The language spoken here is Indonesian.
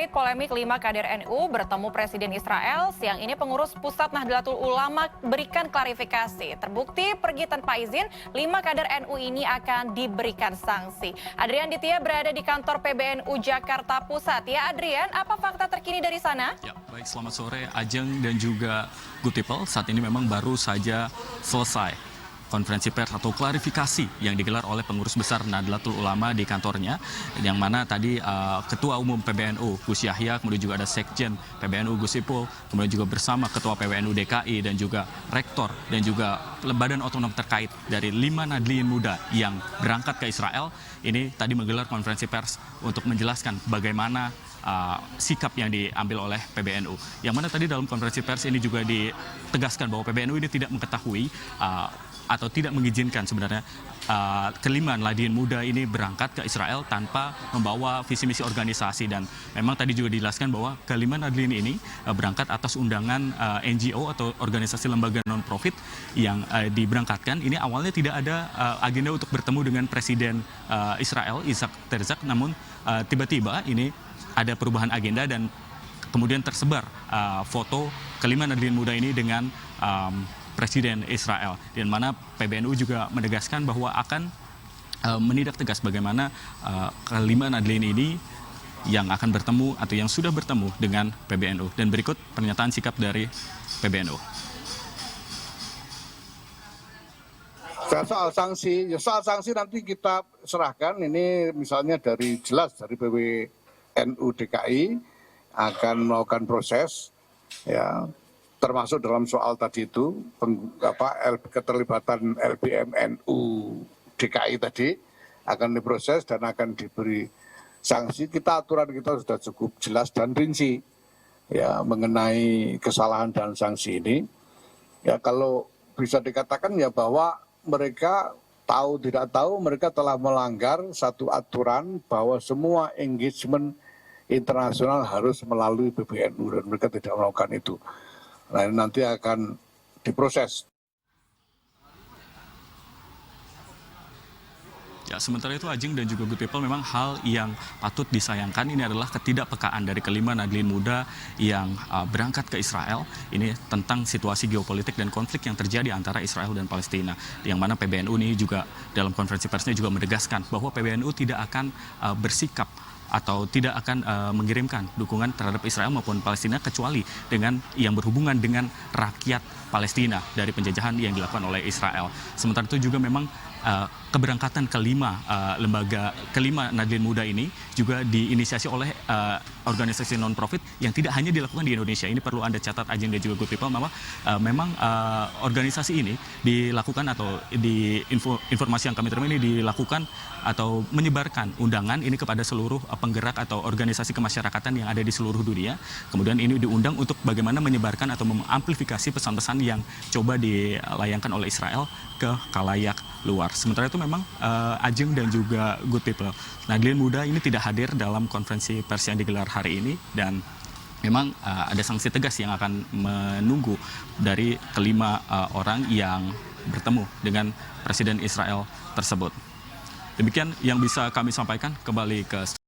terkait polemik 5 kader NU bertemu Presiden Israel, siang ini pengurus Pusat Nahdlatul Ulama berikan klarifikasi. Terbukti pergi tanpa izin, 5 kader NU ini akan diberikan sanksi. Adrian Ditya berada di kantor PBNU Jakarta Pusat. Ya Adrian, apa fakta terkini dari sana? Ya, baik, selamat sore Ajeng dan juga Good People. Saat ini memang baru saja selesai konferensi pers atau klarifikasi yang digelar oleh pengurus besar Nahdlatul Ulama di kantornya, yang mana tadi Ketua Umum PBNU Gus Yahya, kemudian juga ada Sekjen PBNU Gus Ipul, kemudian juga bersama Ketua PBNU DKI dan juga Rektor dan juga badan otonom terkait dari 5 Nahdliyin muda yang berangkat ke Israel, ini tadi menggelar konferensi pers untuk menjelaskan bagaimana sikap yang diambil oleh PBNU. Yang mana tadi dalam konferensi pers ini juga ditegaskan bahwa PBNU ini tidak mengetahui atau tidak mengizinkan sebenarnya kelima Nahdliyin muda ini berangkat ke Israel tanpa membawa visi misi organisasi, dan memang tadi juga dijelaskan bahwa kelima Nahdliyin ini berangkat atas undangan NGO atau organisasi lembaga non-profit yang diberangkatkan. Ini awalnya tidak ada agenda untuk bertemu dengan Presiden Israel Isaac Herzog, namun tiba-tiba ini ada perubahan agenda dan kemudian tersebar foto kelima Nahdliyin muda ini dengan Presiden Israel, di mana PBNU juga menegaskan bahwa akan menindak tegas bagaimana kelima Nahdliyin ini yang akan bertemu atau yang sudah bertemu dengan PBNU. Dan berikut pernyataan sikap dari PBNU. Soal sanksi nanti kita serahkan, ini misalnya dari PBNU DKI akan melakukan proses, ya, termasuk dalam soal tadi itu keterlibatan LBMNU DKI tadi akan diproses dan akan diberi sanksi. Aturan kita sudah cukup jelas dan rinci, ya, mengenai kesalahan dan sanksi ini. Ya, kalau bisa dikatakan ya bahwa mereka tahu tidak tahu mereka telah melanggar satu aturan bahwa semua engagement internasional harus melalui PBNU, dan mereka tidak melakukan itu. Nah, ini nanti akan diproses. Ya, sementara itu Ajeng dan juga Good People, memang hal yang patut disayangkan ini adalah ketidakpekaan dari kelima Nahdliyin muda yang berangkat ke Israel. Ini tentang situasi geopolitik dan konflik yang terjadi antara Israel dan Palestina. Yang mana PBNU ini juga dalam konferensi persnya juga menegaskan bahwa PBNU tidak akan bersikap atau tidak akan mengirimkan dukungan terhadap Israel maupun Palestina kecuali dengan yang berhubungan dengan rakyat Palestina dari penjajahan yang dilakukan oleh Israel. Sementara itu juga memang keberangkatan kelima Nahdliyin muda ini juga diinisiasi oleh organisasi non-profit yang tidak hanya dilakukan di Indonesia. Ini perlu Anda catat, Ajeng dan juga Good People, memang organisasi ini dilakukan atau di informasi yang kami terima ini dilakukan atau menyebarkan undangan ini kepada seluruh penggerak atau organisasi kemasyarakatan yang ada di seluruh dunia. Kemudian ini diundang untuk bagaimana menyebarkan atau mengamplifikasi pesan-pesan yang coba dilayangkan oleh Israel ke khalayak luar. Sementara itu memang Ajeng dan juga Good People, Nahdliyin muda ini tidak hadir dalam konferensi pers yang digelar hari ini, dan memang ada sanksi tegas yang akan menunggu dari kelima orang yang bertemu dengan Presiden Israel tersebut. Demikian yang bisa kami sampaikan, kembali ke